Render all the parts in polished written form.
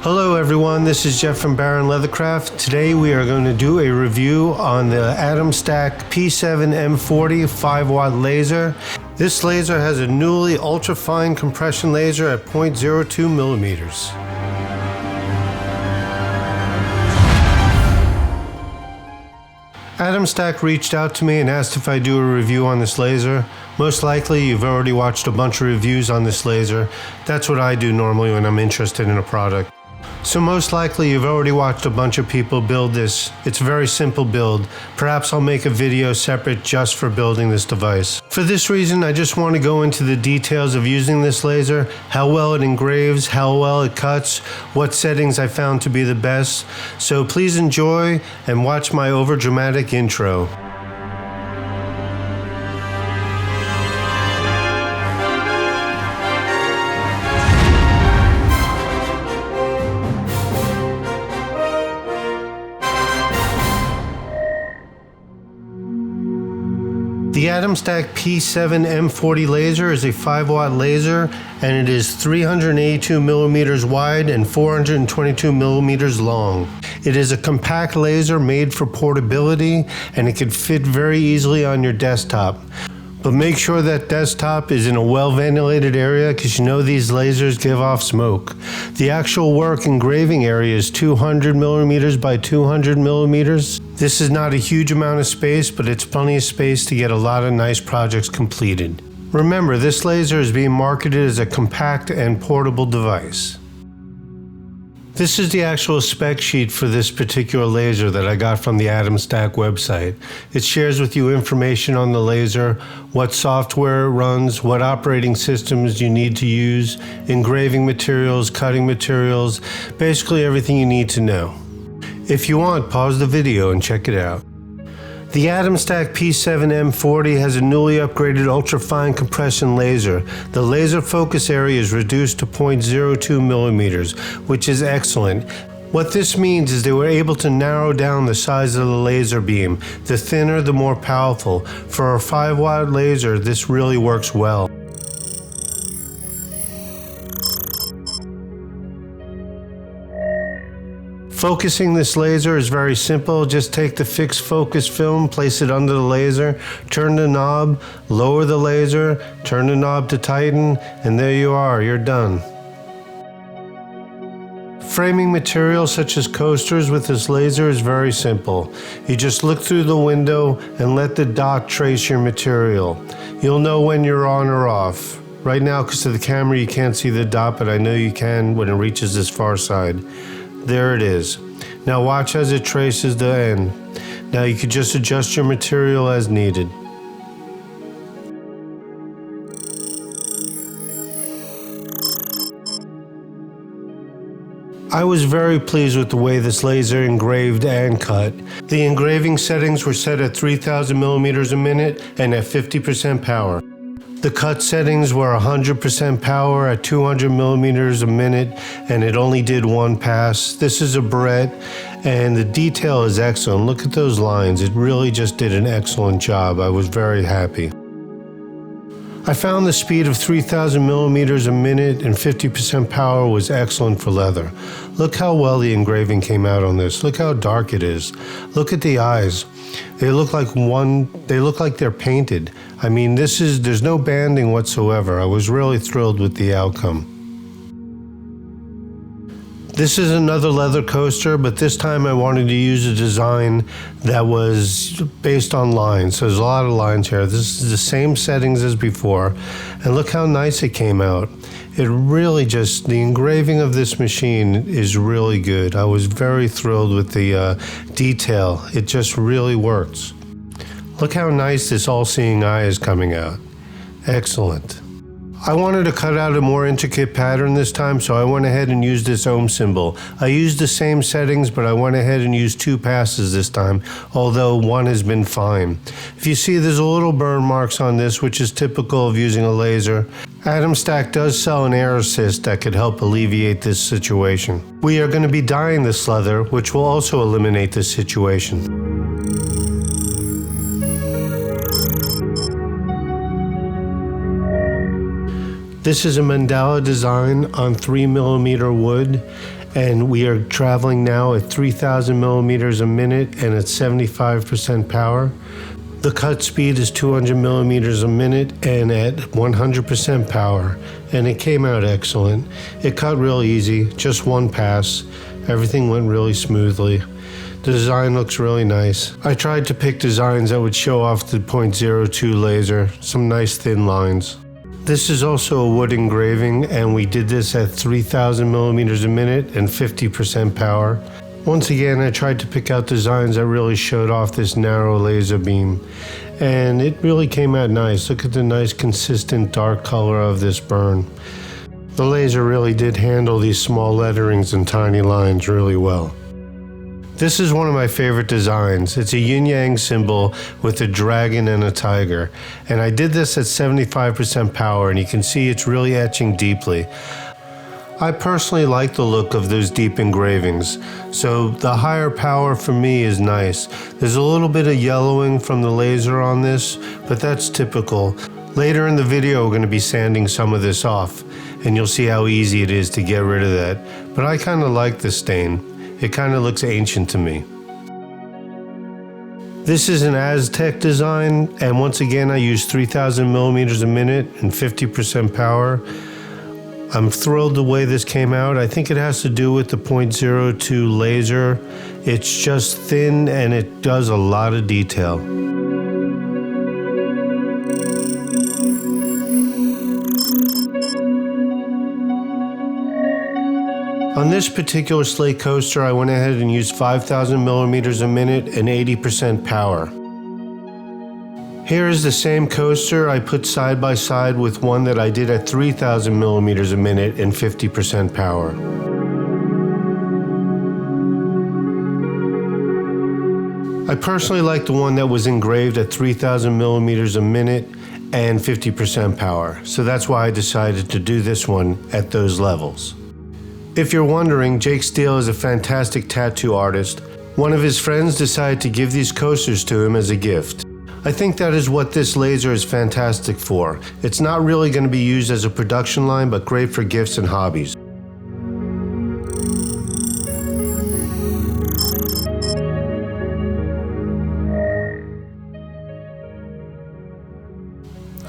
Hello everyone, this is Jeff from Barrette Leathercraft. Today we are going to do a review on the Atomstack P7 M40 5-watt laser. This laser has a newly ultra-fine compression laser at 0.02 millimeters. Atomstack reached out to me and asked if I do a review on this laser. Most likely you've already watched a bunch of reviews on this laser. That's what I do normally when I'm interested in a product. So most likely you've already watched a bunch of people build this. It's a very simple build. Perhaps I'll make a video separate just for building this device. For this reason, I just want to go into the details of using this laser, how well it engraves, how well it cuts, what settings I found to be the best. So please enjoy and watch my overdramatic intro. The Atomstack P7 M40 laser is a 5-watt laser, and it is 382 millimeters wide and 422 millimeters long. It is a compact laser made for portability, and it can fit very easily on your desktop. But make sure that desktop is in a well-ventilated area because you know these lasers give off smoke. The actual work engraving area is 200 millimeters by 200 millimeters. This is not a huge amount of space, but it's plenty of space to get a lot of nice projects completed. Remember, this laser is being marketed as a compact and portable device. This is the actual spec sheet for this particular laser that I got from the Atomstack website. It shares with you information on the laser, what software it runs, what operating systems you need to use, engraving materials, cutting materials, basically everything you need to know. If you want, pause the video and check it out. The Atomstack P7 M40 has a newly upgraded ultra-fine compression laser. The laser focus area is reduced to 0.02 millimeters, which is excellent. What this means is they were able to narrow down the size of the laser beam. The thinner, the more powerful. For a 5-watt laser, this really works well. Focusing this laser is very simple. Just take the fixed focus film, place it under the laser, turn the knob, lower the laser, turn the knob to tighten, and there you are, you're done. Framing material such as coasters with this laser is very simple. You just look through the window and let the dot trace your material. You'll know when you're on or off. Right now, because of the camera, you can't see the dot, but I know you can when it reaches this far side. There it is. Now watch as it traces the end. Now you could just adjust your material as needed. I was very pleased with the way this laser engraved and cut. The engraving settings were set at 3000 millimeters a minute and at 50% power. The cut settings were 100% power at 200 millimeters a minute, and it only did one pass. This is a Barrette, and the detail is excellent. Look at those lines. It really just did an excellent job. I was very happy. I found the speed of 3000 millimeters a minute and 50% power was excellent for leather. Look how well the engraving came out on this. Look how dark it is. Look at the eyes. They look like they're painted. I mean, there's no banding whatsoever. I was really thrilled with the outcome. This is another leather coaster, but this time I wanted to use a design that was based on lines. So there's a lot of lines here. This is the same settings as before, and look how nice it came out. It really just, the engraving of this machine is really good. I was very thrilled with the detail. It just really works. Look how nice this all-seeing eye is coming out. Excellent. I wanted to cut out a more intricate pattern this time, so I went ahead and used this ohm symbol. I used the same settings, but I went ahead and used 2 passes this time, although one has been fine. If you see, there's a little burn marks on this, which is typical of using a laser. Atomstack does sell an air assist that could help alleviate this situation. We are going to be dyeing this leather, which will also eliminate this situation. This is a mandala design on 3mm wood, and we are traveling now at 3,000 millimeters a minute and at 75% power. The cut speed is 200 millimeters a minute and at 100% power, and it came out excellent. It cut real easy, just one pass. Everything went really smoothly. The design looks really nice. I tried to pick designs that would show off the .02 laser, some nice thin lines. This is also a wood engraving, and we did this at 3,000 millimeters a minute and 50% power. Once again, I tried to pick out designs that really showed off this narrow laser beam, and it really came out nice. Look at the nice consistent dark color of this burn. The laser really did handle these small letterings and tiny lines really well. This is one of my favorite designs. It's a yin-yang symbol with a dragon and a tiger, and I did this at 75% power, and you can see it's really etching deeply. I personally like the look of those deep engravings, so the higher power for me is nice. There's a little bit of yellowing from the laser on this, but that's typical. Later in the video, we're going to be sanding some of this off, and you'll see how easy it is to get rid of that. But I kind of like the stain. It kind of looks ancient to me. This is an Aztec design, and once again, I used 3,000 millimeters a minute and 50% power. I'm thrilled the way this came out. I think it has to do with the .02 laser. It's just thin and it does a lot of detail. On this particular slate coaster, I went ahead and used 5,000 millimeters a minute and 80% power. Here is the same coaster I put side by side with one that I did at 3,000 millimeters a minute and 50% power. I personally like the one that was engraved at 3,000 millimeters a minute and 50% power, so that's why I decided to do this one at those levels. If you're wondering, Jake Steele is a fantastic tattoo artist. One of his friends decided to give these coasters to him as a gift. I think that is what this laser is fantastic for. It's not really going to be used as a production line, but great for gifts and hobbies.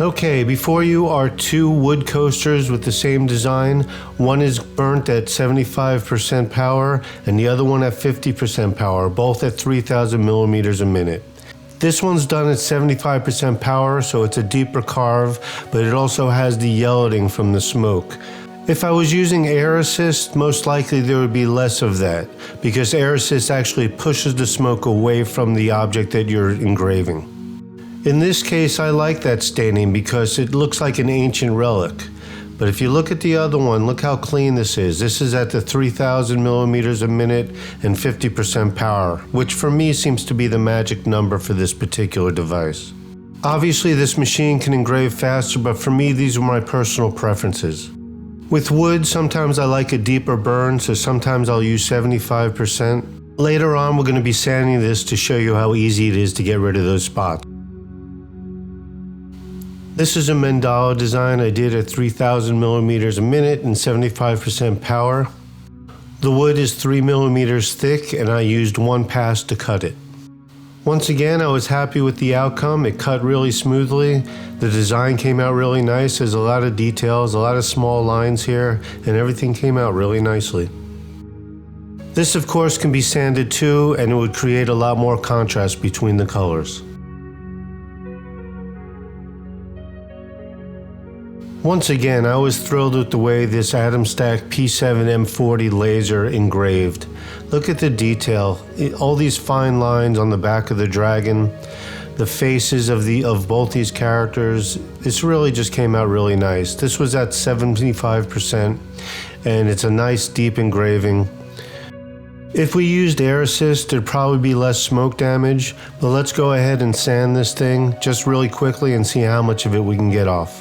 Okay, before you are two wood coasters with the same design. One is burnt at 75% power and the other one at 50% power, both at 3,000 millimeters a minute. This one's done at 75% power, so it's a deeper carve, but it also has the yellowing from the smoke. If I was using air assist, most likely there would be less of that, because air assist actually pushes the smoke away from the object that you're engraving. In this case, I like that staining because it looks like an ancient relic. But if you look at the other one, look how clean this is. This is at the 3,000 millimeters a minute and 50% power, which for me seems to be the magic number for this particular device. Obviously, this machine can engrave faster, but for me, these are my personal preferences. With wood, sometimes I like a deeper burn, so sometimes I'll use 75%. Later on, we're going to be sanding this to show you how easy it is to get rid of those spots. This is a mandala design I did at 3,000 millimeters a minute and 75% power. The wood is 3 millimeters thick and I used one pass to cut it. Once again, I was happy with the outcome. It cut really smoothly. The design came out really nice. There's a lot of details, a lot of small lines here, and everything came out really nicely. This, of course, can be sanded too, and it would create a lot more contrast between the colors. Once again, I was thrilled with the way this Atomstack P7 M40 laser engraved. Look at the detail, all these fine lines on the back of the dragon, the faces of both these characters. This really just came out really nice. This was at 75%, and it's a nice deep engraving. If we used air assist, there'd probably be less smoke damage, but let's go ahead and sand this thing just really quickly and see how much of it we can get off.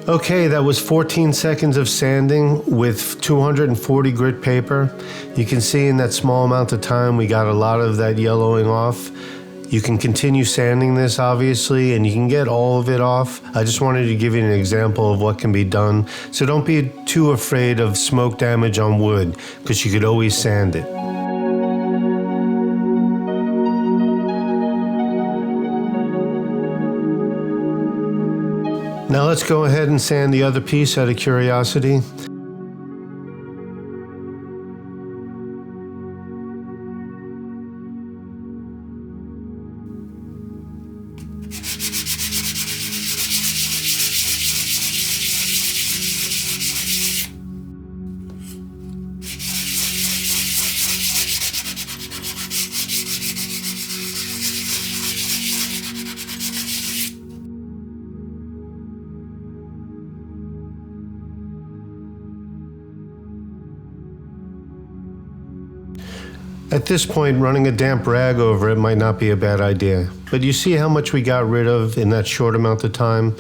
Okay, that was 14 seconds of sanding with 240 grit paper. You can see in that small amount of time we got a lot of that yellowing off. You can continue sanding this obviously, and you can get all of it off. I just wanted to give you an example of what can be done. So don't be too afraid of smoke damage on wood, because you could always sand it. Now let's go ahead and sand the other piece out of curiosity. At this point, running a damp rag over it might not be a bad idea. But you see how much we got rid of in that short amount of time?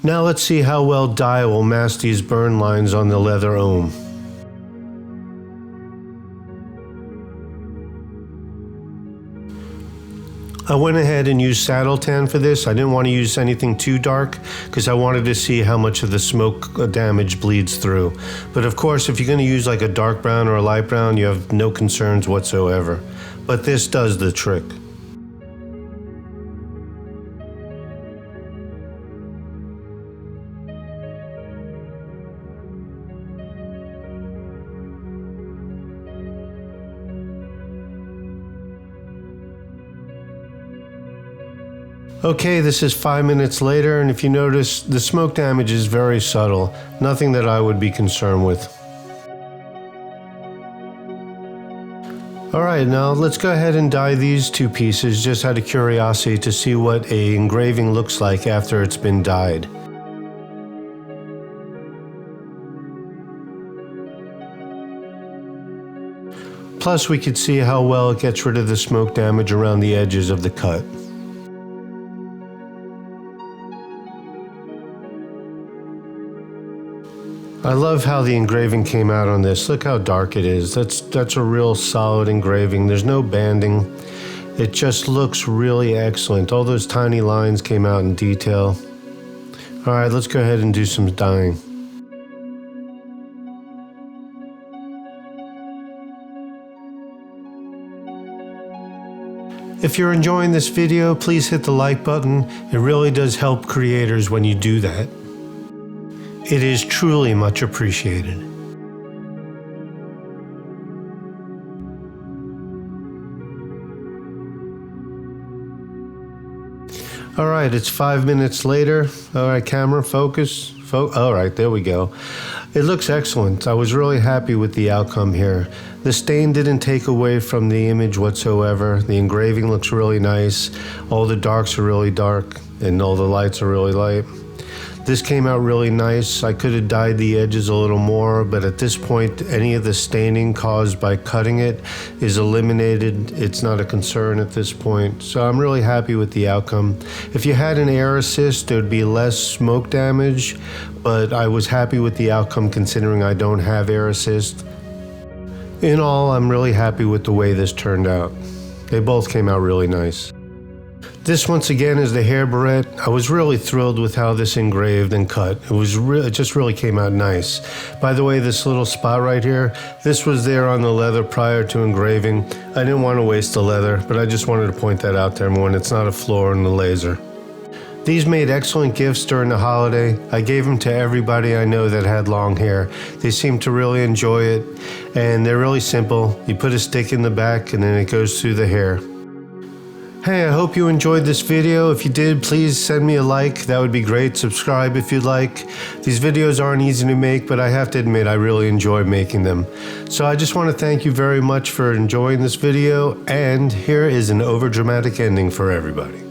Now let's see how well dye will mask these burn lines on the leather ohm. I went ahead and used saddle tan for this. I didn't want to use anything too dark because I wanted to see how much of the smoke damage bleeds through. But of course, if you're going to use like a dark brown or a light brown, you have no concerns whatsoever. But this does the trick. Okay, this is 5 minutes later, and if you notice, the smoke damage is very subtle. Nothing that I would be concerned with. Alright, now let's go ahead and dye these two pieces just out of curiosity to see what an engraving looks like after it's been dyed. Plus, we could see how well it gets rid of the smoke damage around the edges of the cut. I love how the engraving came out on this. Look how dark it is. That's a real solid engraving. There's no banding. It just looks really excellent. All those tiny lines came out in detail. All right, let's go ahead and do some dyeing. If you're enjoying this video, please hit the like button. It really does help creators when you do that. It is truly much appreciated. All right, it's 5 minutes later. All right, camera, focus. All right, there we go. It looks excellent. I was really happy with the outcome here. The stain didn't take away from the image whatsoever. The engraving looks really nice. All the darks are really dark, and all the lights are really light. This came out really nice. I could have dyed the edges a little more, but at this point, any of the staining caused by cutting it is eliminated. It's not a concern at this point. So I'm really happy with the outcome. If you had an air assist, there would be less smoke damage, but I was happy with the outcome considering I don't have air assist. In all, I'm really happy with the way this turned out. They both came out really nice. This once again is the hair barrette. I was really thrilled with how this engraved and cut. It just really came out nice. By the way, this little spot right here, this was there on the leather prior to engraving. I didn't want to waste the leather, but I just wanted to point that out to everyone. It's not a flaw in the laser. These made excellent gifts during the holiday. I gave them to everybody I know that had long hair. They seem to really enjoy it, and they're really simple. You put a stick in the back and then it goes through the hair. Hey, I hope you enjoyed this video. If you did, please send me a like. That would be great. Subscribe if you'd like. These videos aren't easy to make, but I have to admit I really enjoy making them. So I just want to thank you very much for enjoying this video, and here is an overdramatic ending for everybody.